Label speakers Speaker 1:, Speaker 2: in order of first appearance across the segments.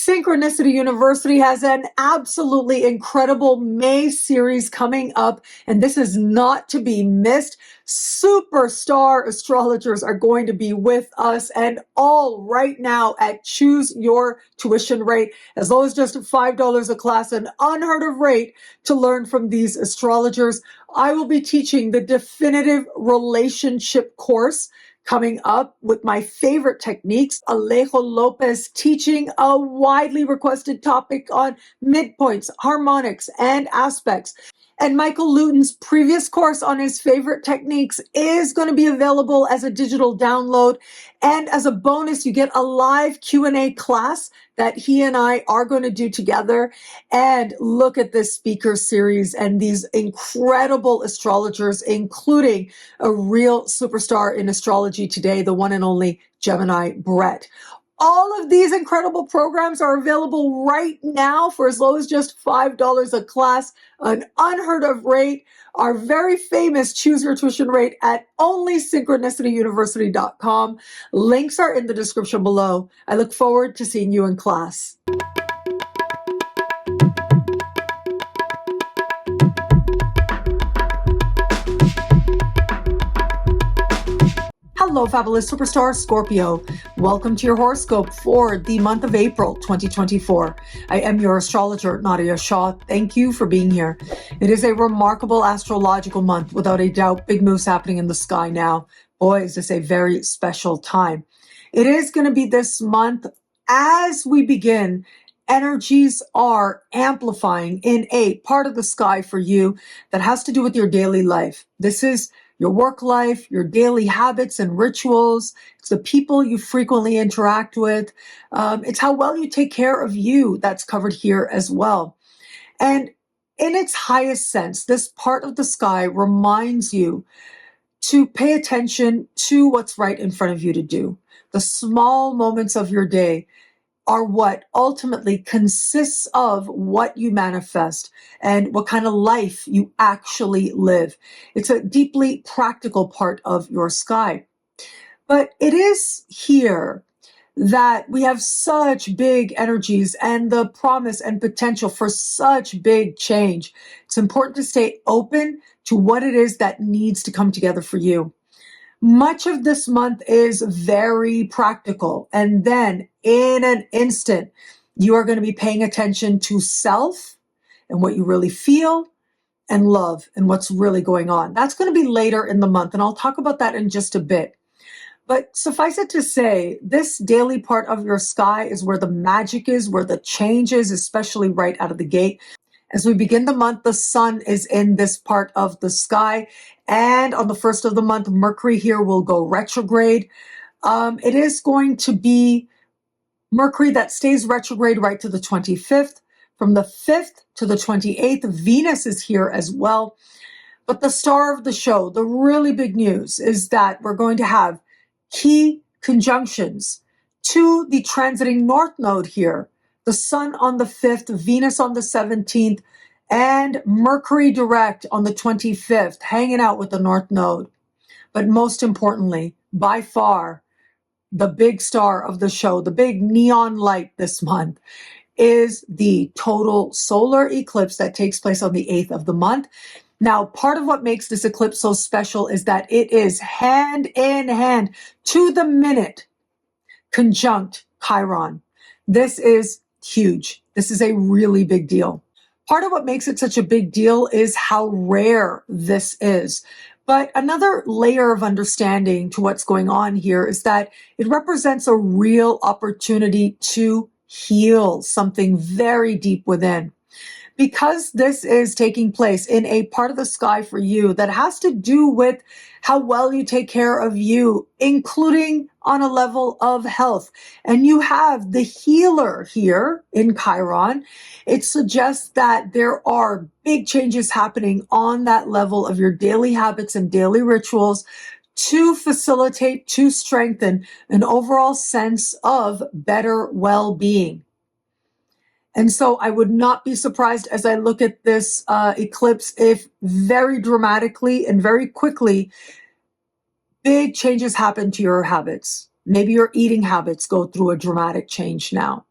Speaker 1: Synchronicity University has an absolutely incredible May series coming up, and this is not to be missed. Superstar astrologers are going to be with us, and all right now at Choose Your Tuition Rate, as low as just $5 a class, an unheard of rate to learn from these astrologers. I will be teaching the definitive relationship course coming up with my favorite techniques, ALEJO LOPEZ teaching a widely requested topic on midpoints, harmonics, and aspects. And Michael Luton's previous course on his favorite techniques is going to be available as a digital download. And as a bonus, you get a live Q&A class that he and I are going to do together. And look at this speaker series and these incredible astrologers, including a real superstar in astrology today, the one and only Gemini Brett. All of these incredible programs are available right now for as low as just $5 a class, an unheard of rate. Our very famous Choose Your Tuition Rate at onlysynchronicityuniversity.com. Links are in the description below. I look forward to seeing you in class. Hello, fabulous superstar Scorpio. Welcome to your horoscope for the month of April 2024. I am your astrologer, Nadiya Shah. Thank you for being here. It is a remarkable astrological month, without a doubt. Big moves happening in the sky now. Boy, is this a very special time. It is going to be this month as we begin. Energies are amplifying in a part of the sky for you that has to do with your daily life. This is your work life, your daily habits and rituals. It's the people you frequently interact with. It's how well you take care of you that's covered here as well. And in its highest sense, this part of the sky reminds you to pay attention to what's right in front of you to do. The small moments of your day are what ultimately consists of what you manifest and what kind of life you actually live. It's a deeply practical part of your sky. But it is here that we have such big energies and the promise and potential for such big change. It's important to stay open to what it is that needs to come together for you. Much of this month is very practical. And then in an instant, you are going to be paying attention to self and what you really feel and love and what's really going on. That's going to be later in the month. And I'll talk about that in just a bit. But suffice it to say, this daily part of your sky is where the magic is, where the change is, especially right out of the gate. As we begin the month, the sun is in this part of the sky. And on the first of the month, Mercury here will go retrograde. It is going to be Mercury that stays retrograde right to the 25th. From the 5th to the 28th, Venus is here as well. But the star of the show, the really big news, is that we're going to have key conjunctions to the transiting North Node here. The sun on the 5th, Venus on the 17th, and Mercury direct on the 25th, hanging out with the North Node. But most importantly, by far, the big star of the show, the big neon light this month, is the total solar eclipse that takes place on the 8th of the month. Now, part of what makes this eclipse so special is that it is hand in hand, to the minute, conjunct Chiron. This is huge. This is a really big deal. Part of what makes it such a big deal is how rare this is. But another layer of understanding to what's going on here is that it represents a real opportunity to heal something very deep within. Because this is taking place in a part of the sky for you that has to do with how well you take care of you, including on a level of health. And you have the healer here in Chiron. It suggests that there are big changes happening on that level of your daily habits and daily rituals to facilitate, to strengthen an overall sense of better well-being. And so I would not be surprised as I look at this eclipse if very dramatically and very quickly big changes happen to your habits. Maybe your eating habits go through a dramatic change now.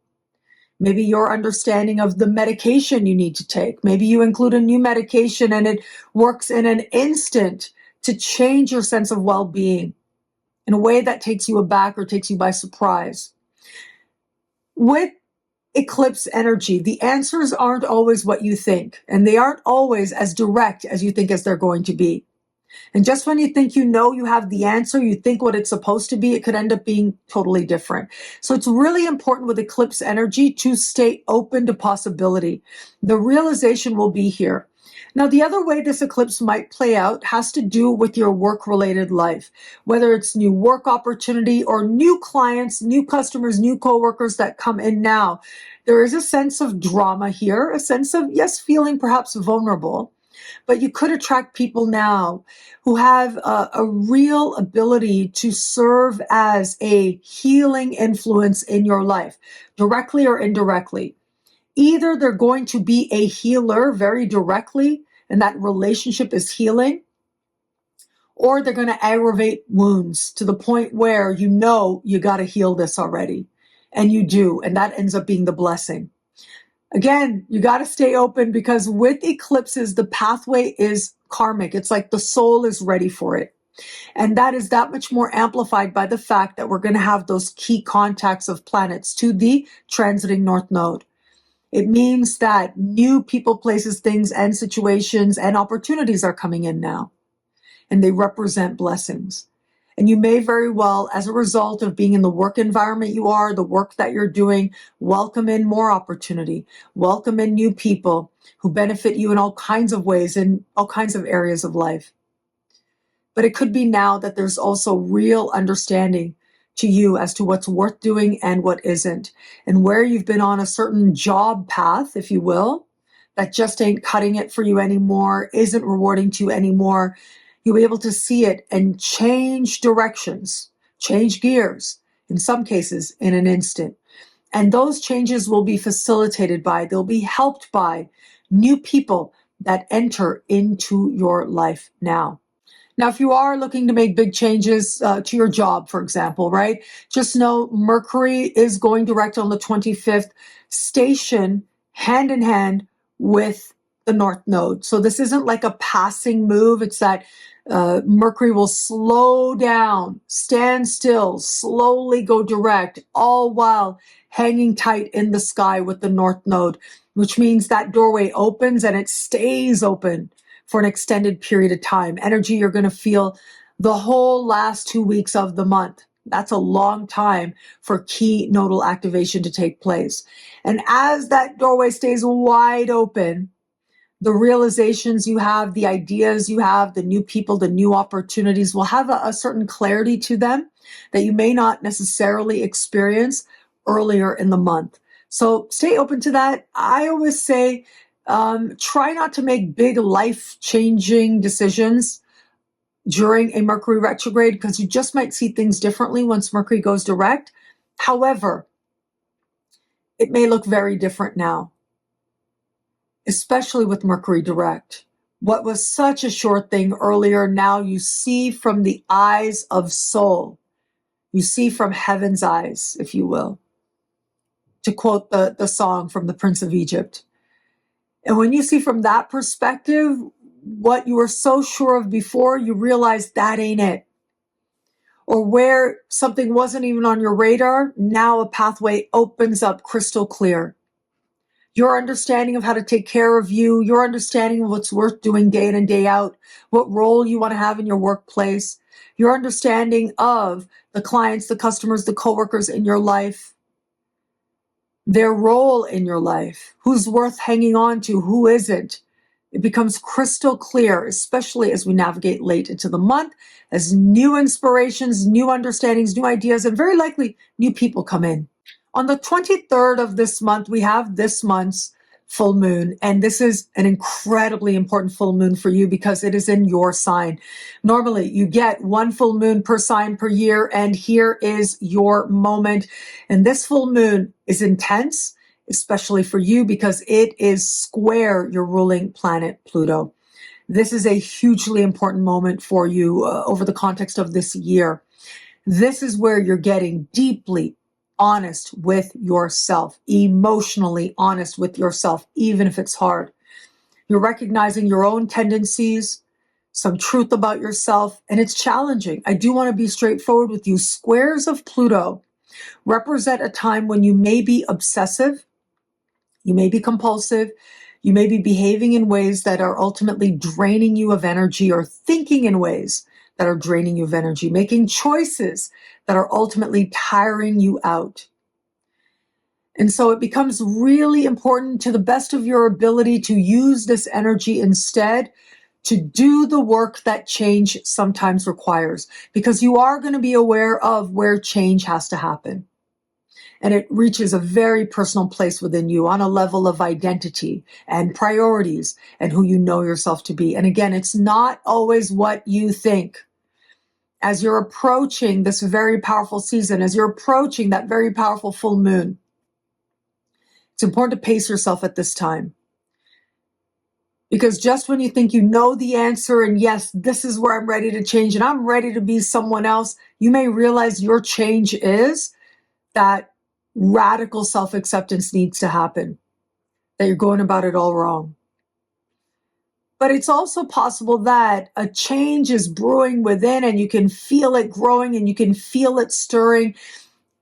Speaker 1: Maybe your understanding of the medication you need to take. Maybe you include a new medication and it works in an instant to change your sense of well-being in a way that takes you aback or takes you by surprise. With eclipse energy, the answers aren't always what you think, and they aren't always as direct as you think as they're going to be. And just when you think you know you have the answer, you think what it's supposed to be, it could end up being totally different. So it's really important with eclipse energy to stay open to possibility. The realization will be here. Now, the other way this eclipse might play out has to do with your work-related life, whether it's new work opportunity or new clients, new customers, new coworkers that come in now. There is a sense of drama here, a sense of, yes, feeling perhaps vulnerable, but you could attract people now who have a real ability to serve as a healing influence in your life, directly or indirectly. Either they're going to be a healer very directly, and that relationship is healing, or they're going to aggravate wounds to the point where you know you got to heal this already. And you do, and that ends up being the blessing. Again, you got to stay open because with eclipses, the pathway is karmic. It's like the soul is ready for it. And that is that much more amplified by the fact that we're going to have those key contacts of planets to the transiting North Node. It means that new people, places, things, and situations and opportunities are coming in now, and they represent blessings. And you may very well, as a result of being in the work environment you are, the work that you're doing, welcome in more opportunity, welcome in new people who benefit you in all kinds of ways, in all kinds of areas of life. But it could be now that there's also real understanding to you as to what's worth doing and what isn't, and where you've been on a certain job path, if you will, that just ain't cutting it for you anymore, isn't rewarding to you anymore. You'll be able to see it and change directions, change gears, in some cases in an instant. And those changes will be facilitated by, they'll be helped by new people that enter into your life now. Now, if you are looking to make big changes to your job, for example, right, just know Mercury is going direct on the 25th, station hand in hand with the North Node. So this isn't like a passing move. It's that Mercury will slow down, stand still, slowly go direct, all while hanging tight in the sky with the North Node, which means that doorway opens and it stays open for an extended period of time. Energy you're going to feel the whole last 2 weeks of the month. That's a long time for key nodal activation to take place. And as that doorway stays wide open, the realizations you have, the ideas you have, the new people, the new opportunities will have a certain clarity to them that you may not necessarily experience earlier in the month. So stay open to that. I always say, try not to make big life-changing decisions during a Mercury retrograde because you just might see things differently once Mercury goes direct. However, it may look very different now, especially with Mercury direct. What was such a short thing earlier, now you see from the eyes of soul. You see from heaven's eyes, if you will, to quote the song from the Prince of Egypt. And when you see from that perspective, what you were so sure of before, you realize that ain't it. Or where something wasn't even on your radar, now a pathway opens up crystal clear. Your understanding of how to take care of you, your understanding of what's worth doing day in and day out, what role you want to have in your workplace, your understanding of the clients, the customers, the coworkers in your life, their role in your life, who's worth hanging on to, who isn't. It becomes crystal clear, especially as we navigate late into the month, as new inspirations, new understandings, new ideas, and very likely new people come in. On the 23rd of this month, we have this month's full moon, and this is an incredibly important full moon for you because it is in your sign. Normally, you get one full moon per sign per year, and here is your moment. And this full moon is intense, especially for you because it is square your ruling planet, Pluto. This is a hugely important moment for you over the context of this year. This is where you're getting deeply honest with yourself, emotionally honest with yourself, even if it's hard. You're recognizing your own tendencies, some truth about yourself, and it's challenging. I do want to be straightforward with you. Squares of Pluto represent a time when you may be obsessive, you may be compulsive, you may be behaving in ways that are ultimately draining you of energy, or thinking in ways that are draining you of energy, making choices that are ultimately tiring you out. And so it becomes really important, to the best of your ability, to use this energy instead to do the work that change sometimes requires, because you are going to be aware of where change has to happen. And it reaches a very personal place within you on a level of identity and priorities and who you know yourself to be. And again, it's not always what you think. As you're approaching this very powerful season, as you're approaching that very powerful full moon, it's important to pace yourself at this time. Because just when you think you know the answer, and yes, this is where I'm ready to change and I'm ready to be someone else, you may realize your change is that radical self-acceptance needs to happen, that you're going about it all wrong. But it's also possible that a change is brewing within, and you can feel it growing and you can feel it stirring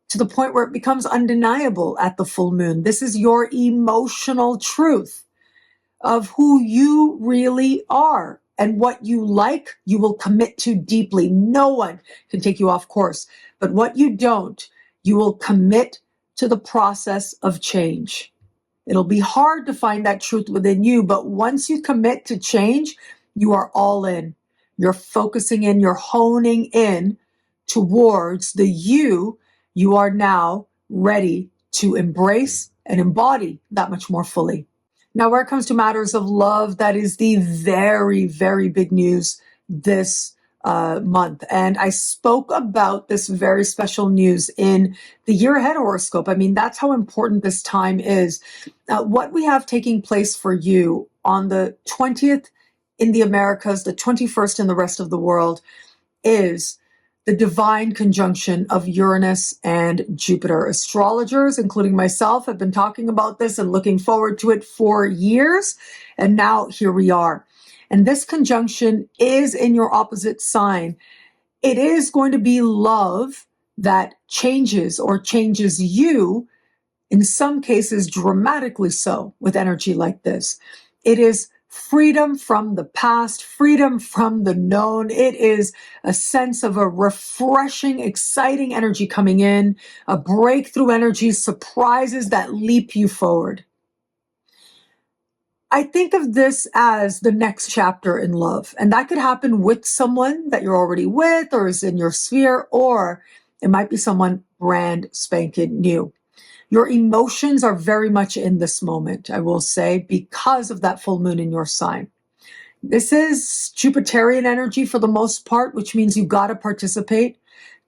Speaker 1: to the point where it becomes undeniable at the full moon. This is your emotional truth of who you really are, and what you like, you will commit to deeply. No one can take you off course, but what you don't, you will commit to the process of change. It'll be hard to find that truth within you, but once you commit to change, you are all in. You're focusing in, you're honing in towards the you are now ready to embrace and embody that much more fully. Now, where it comes to matters of love, that is the very, very big news this month. And I spoke about this very special news in the year ahead horoscope. I mean, that's how important this time is. What we have taking place for you on the 20th in the Americas, the 21st in the rest of the world, is the divine conjunction of Uranus and Jupiter. Astrologers, including myself, have been talking about this and looking forward to it for years. And now here we are. And this conjunction is in your opposite sign. It is going to be love that changes, or changes you, in some cases dramatically so, with energy like this. It is freedom from the past, freedom from the known. It is a sense of a refreshing, exciting energy coming in, a breakthrough energy, surprises that leap you forward. I think of this as the next chapter in love, and that could happen with someone that you're already with or is in your sphere, or it might be someone brand spanking new. Your emotions are very much in this moment, I will say, because of that full moon in your sign. This is Jupiterian energy for the most part, which means you got to participate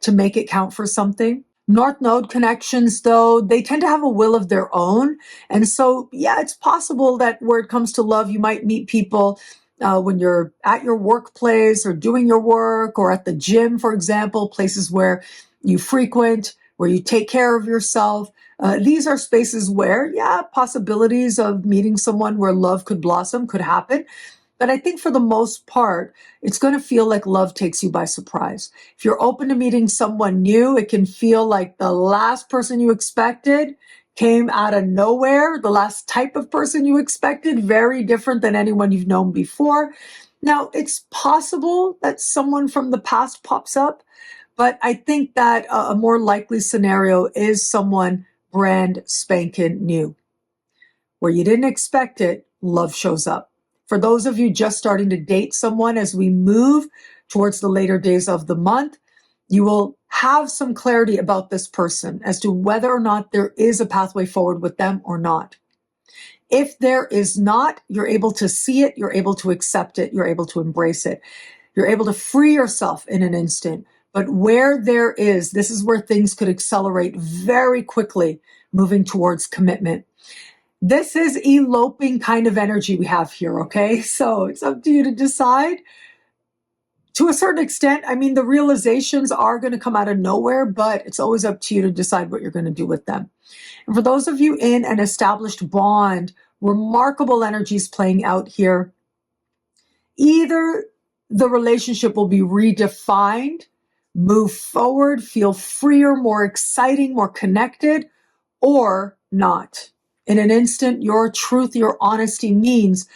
Speaker 1: to make it count for something. North Node connections, though, they tend to have a will of their own. And so, yeah, it's possible that where it comes to love, you might meet people when you're at your workplace or doing your work, or at the gym, for example, places where you frequent, where you take care of yourself. These are spaces where, yeah, possibilities of meeting someone where love could blossom could happen. But I think for the most part, it's going to feel like love takes you by surprise. If you're open to meeting someone new, it can feel like the last person you expected came out of nowhere. The last type of person you expected, very different than anyone you've known before. Now, it's possible that someone from the past pops up, but I think that a more likely scenario is someone brand spanking new. Where you didn't expect it, love shows up. For those of you just starting to date someone, as we move towards the later days of the month, you will have some clarity about this person as to whether or not there is a pathway forward with them or not. If there is not, you're able to see it, you're able to accept it, you're able to embrace it. You're able to free yourself in an instant. But where there is, this is where things could accelerate very quickly, moving towards commitment. This is eloping kind of energy we have here, okay? So it's up to you to decide. To a certain extent, I mean, the realizations are going to come out of nowhere, but it's always up to you to decide what you're going to do with them. And for those of you in an established bond, remarkable energies playing out here. Either the relationship will be redefined, move forward, feel freer, more exciting, more connected, or not. In an instant, your truth, your honesty means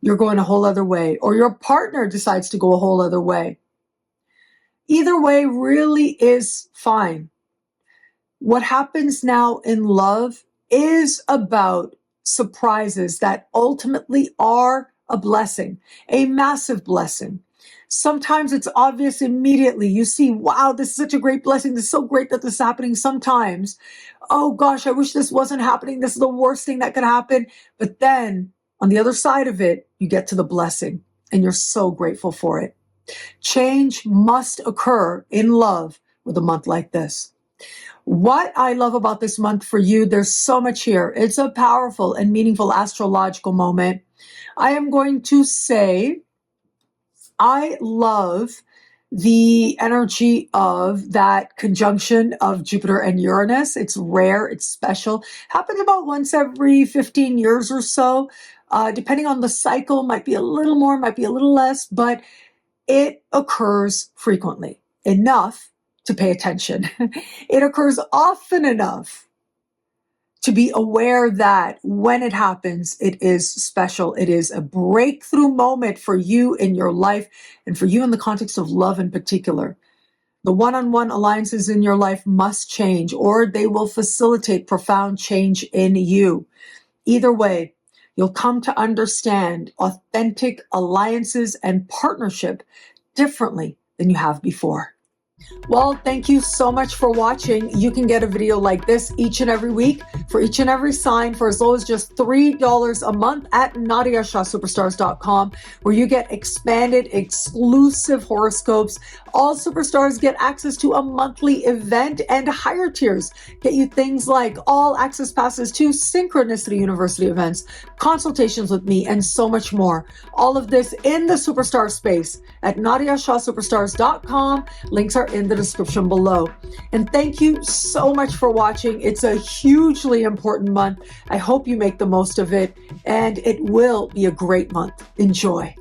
Speaker 1: you're going a whole other way, or your partner decides to go a whole other way. Either way really is fine. What happens now in love is about surprises that ultimately are a blessing, a massive blessing. Sometimes it's obvious immediately. You see, wow, this is such a great blessing. This is so great that this is happening. Sometimes, oh gosh, I wish this wasn't happening. This is the worst thing that could happen. But then on the other side of it, you get to the blessing and you're so grateful for it. Change must occur in love with a month like this. What I love about this month for you, there's so much here. It's a powerful and meaningful astrological moment. I am going to say I love the energy of that conjunction of Jupiter and Uranus. It's rare, it's special. Happens about once every 15 years or so. Depending on the cycle, might be a little more, might be a little less, but it occurs frequently, enough to pay attention. It occurs often enough to be aware that when it happens, it is special. It is a breakthrough moment for you in your life and for you in the context of love in particular. The one-on-one alliances in your life must change, or they will facilitate profound change in you. Either way, you'll come to understand authentic alliances and partnership differently than you have before. Well, thank you so much for watching. You can get a video like this each and every week for each and every sign for as low as just $3 a month at NadiyaShahSuperstars.com, where you get expanded, exclusive horoscopes. All superstars get access to a monthly event, and higher tiers get you things like all access passes to Synchronicity University events, consultations with me, and so much more. All of this in the superstar space at NadiyaShahSuperstars.com. Links are in the description below. And thank you so much for watching. It's a hugely important month. I hope you make the most of it, and it will be a great month. Enjoy.